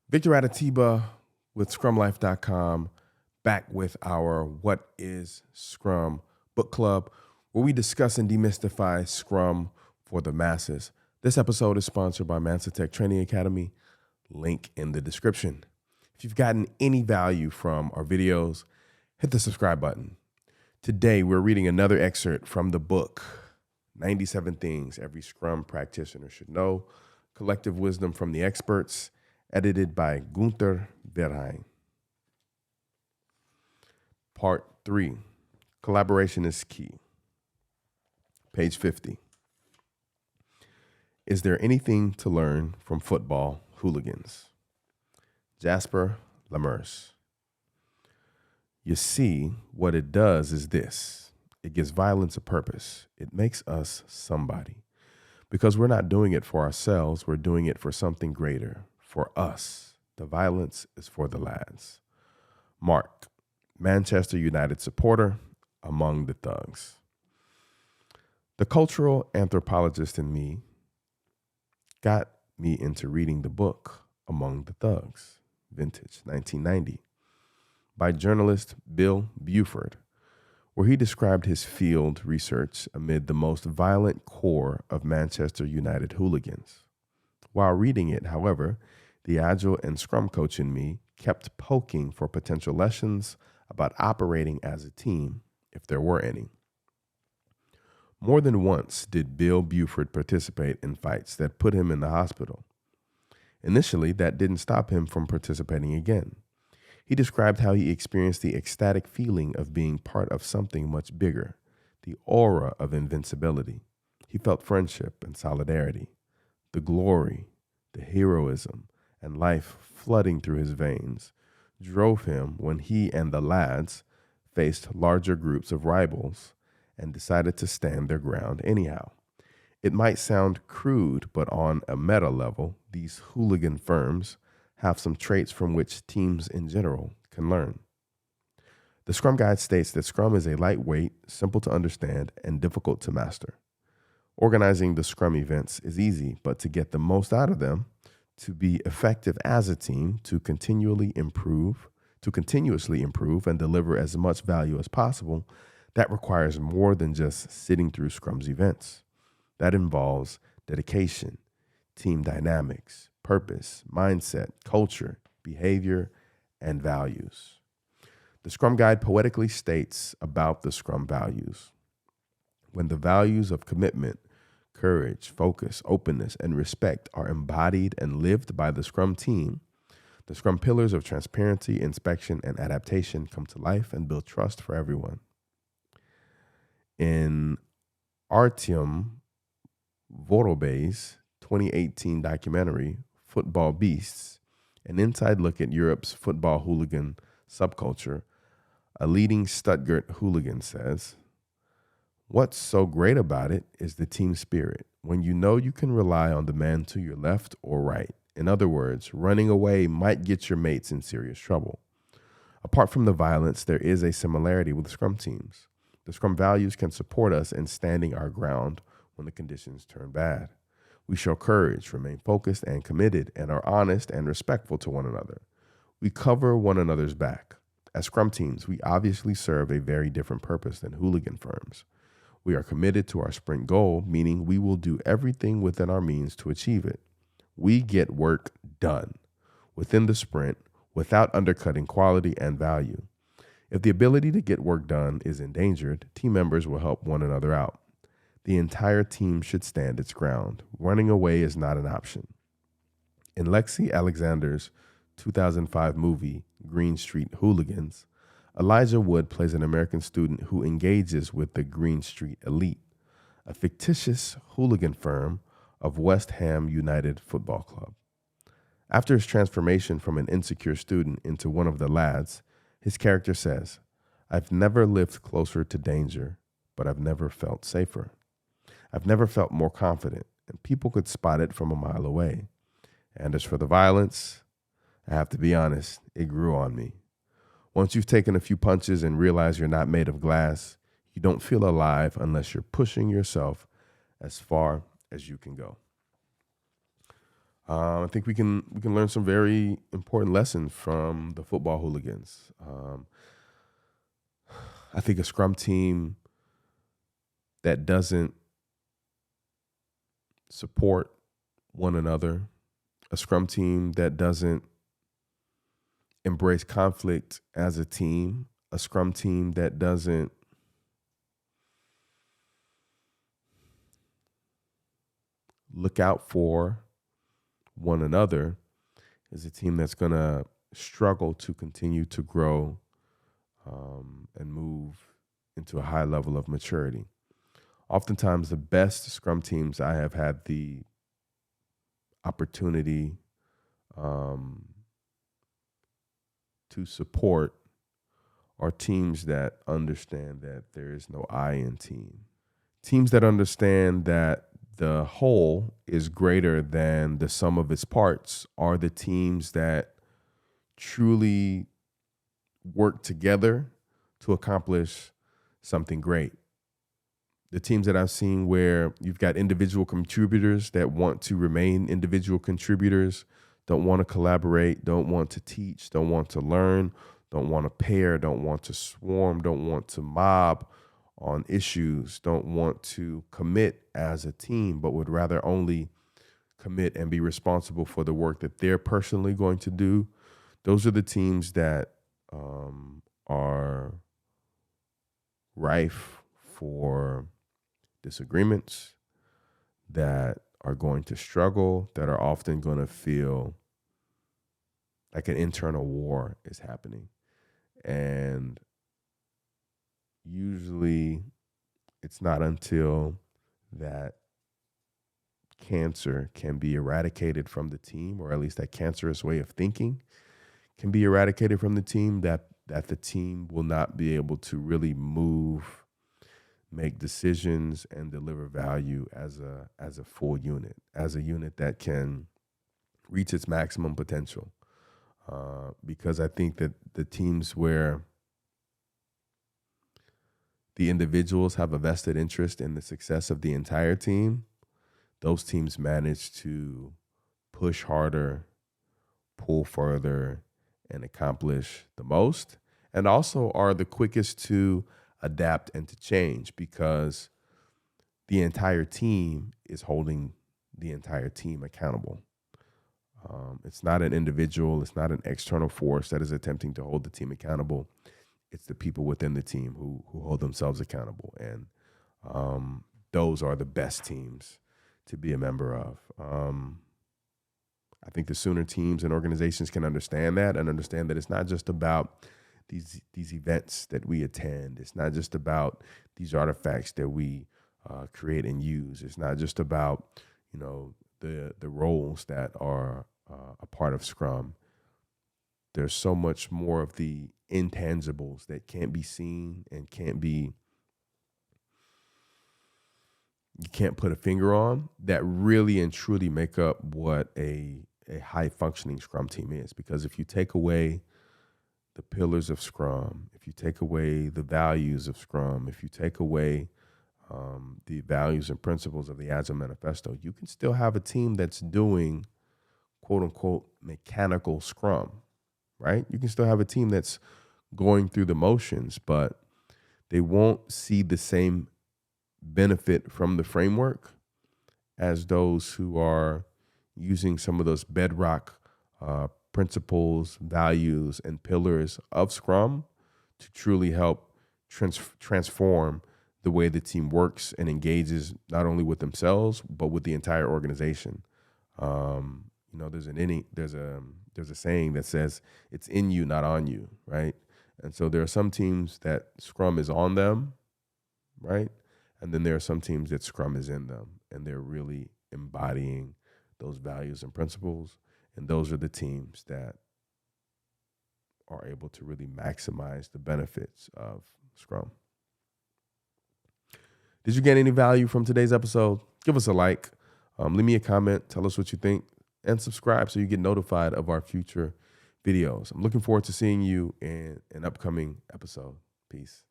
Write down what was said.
Victor Adetiba with ScrumLife.com, back with our What is Scrum book club, where we discuss and demystify Scrum for the masses. This episode is sponsored by Mansa Tech Training Academy, link in the description. If you've gotten any value from our videos, hit the subscribe button. Today, we're reading another excerpt from the book, 97 Things Every Scrum Practitioner Should Know, Collective Wisdom from the Experts, edited by Gunther Verheyen. Part 3, Collaboration is Key. Page 50. Is there anything to learn from football hooligans? Jasper Lemers. You see, what it does is this. It gives violence a purpose. It makes us somebody. Because we're not doing it for ourselves, we're doing it for something greater. For us, the violence is for the lads. Mark, Manchester United supporter, among the thugs. The cultural anthropologist in me got me into reading the book Among the Thugs, vintage 1990, by journalist Bill Buford, where he described his field research amid the most violent core of Manchester United hooligans. While reading it, however, the Agile and Scrum coach in me kept poking for potential lessons about operating as a team, if there were any. More than once did Bill Buford participate in fights that put him in the hospital. Initially, that didn't stop him from participating again. He described how he experienced the ecstatic feeling of being part of something much bigger, the aura of invincibility. He felt friendship and solidarity, the glory, the heroism, and life flooding through his veins drove him when he and the lads faced larger groups of rivals and decided to stand their ground anyhow. It might sound crude, but on a meta level, these hooligan firms have some traits from which teams in general can learn. The Scrum Guide states that Scrum is a lightweight, simple to understand, and difficult to master. Organizing the Scrum events is easy, but to get the most out of them, to be effective as a team, to continuously improve and deliver as much value as possible, that requires more than just sitting through Scrum's events. That involves dedication, team dynamics, purpose, mindset, culture, behavior, and values. The Scrum Guide poetically states about the Scrum values. When the values of commitment, courage, focus, openness, and respect are embodied and lived by the Scrum team, the Scrum pillars of transparency, inspection, and adaptation come to life and build trust for everyone. In Artyom Vorobey's 2018 documentary, Football Beasts, an inside look at Europe's football hooligan subculture, a leading Stuttgart hooligan says, "What's so great about it is the team spirit, when you know you can rely on the man to your left or right. In other words, running away might get your mates in serious trouble. Apart from the violence, there is a similarity with Scrum teams. The Scrum values can support us in standing our ground when the conditions turn bad. We show courage, remain focused and committed, and are honest and respectful to one another. We cover one another's back. As Scrum teams, we obviously serve a very different purpose than hooligan firms. We are committed to our sprint goal, meaning we will do everything within our means to achieve it. We get work done within the sprint without undercutting quality and value. If the ability to get work done is endangered, team members will help one another out. The entire team should stand its ground. Running away is not an option." In Lexi Alexander's 2005 movie, Green Street Hooligans, Elijah Wood plays an American student who engages with the Green Street Elite, a fictitious hooligan firm of West Ham United Football Club. After his transformation from an insecure student into one of the lads, his character says, "I've never lived closer to danger, but I've never felt safer. I've never felt more confident, and people could spot it from a mile away. And as for the violence, I have to be honest, it grew on me. Once you've taken a few punches and realize you're not made of glass, you don't feel alive unless you're pushing yourself as far as you can go." I think we can learn some very important lessons from the football hooligans. I think a scrum team that doesn't support one another, a scrum team that doesn't embrace conflict as a team, a scrum team that doesn't look out for one another is a team that's going to struggle to continue to grow and move into a high level of maturity. Oftentimes, the best scrum teams I have had the opportunity to support are teams that understand that there is no I in team. Teams that understand that the whole is greater than the sum of its parts are the teams that truly work together to accomplish something great. The teams that I've seen where you've got individual contributors that want to remain individual contributors, don't want to collaborate, don't want to teach, don't want to learn, don't want to pair, don't want to swarm, don't want to mob on issues, don't want to commit as a team, but would rather only commit and be responsible for the work that they're personally going to do. Those are the teams that are rife for disagreements, that are going to struggle, that are often going to feel like an internal war is happening. And usually it's not until that cancer can be eradicated from the team, or at least that cancerous way of thinking can be eradicated from the team, that the team will not be able to really move, make decisions, and deliver value as a full unit, as a unit that can reach its maximum potential. Because I think that the teams where the individuals have a vested interest in the success of the entire team, those teams manage to push harder, pull further, and accomplish the most, and also are the quickest to adapt and to change because the entire team is holding the entire team accountable. It's not an individual, it's not an external force that is attempting to hold the team accountable. It's the people within the team who hold themselves accountable. And those are the best teams to be a member of. I think the sooner teams and organizations can understand that and understand that it's not just about these events that we attend. It's not just about these artifacts that we create and use. It's not just about, the roles that are a part of Scrum. There's so much more of the intangibles that can't be seen and you can't put a finger on, that really and truly make up what a high functioning Scrum team is. Because if you take away the pillars of Scrum, if you take away the values of Scrum, if you take away the values and principles of the Agile Manifesto, you can still have a team that's doing quote unquote mechanical Scrum, right? You can still have a team that's going through the motions, but they won't see the same benefit from the framework as those who are using some of those bedrock principles, values, and pillars of Scrum to truly help transform the way the team works and engages not only with themselves but with the entire organization. There's a saying that says it's in you, not on you, right? And so there are some teams that Scrum is on them, right? And then there are some teams that Scrum is in them, and they're really embodying those values and principles. And those are the teams that are able to really maximize the benefits of Scrum. Did you get any value from today's episode? Give us a like, leave me a comment, tell us what you think, and subscribe so you get notified of our future videos. I'm looking forward to seeing you in an upcoming episode. Peace.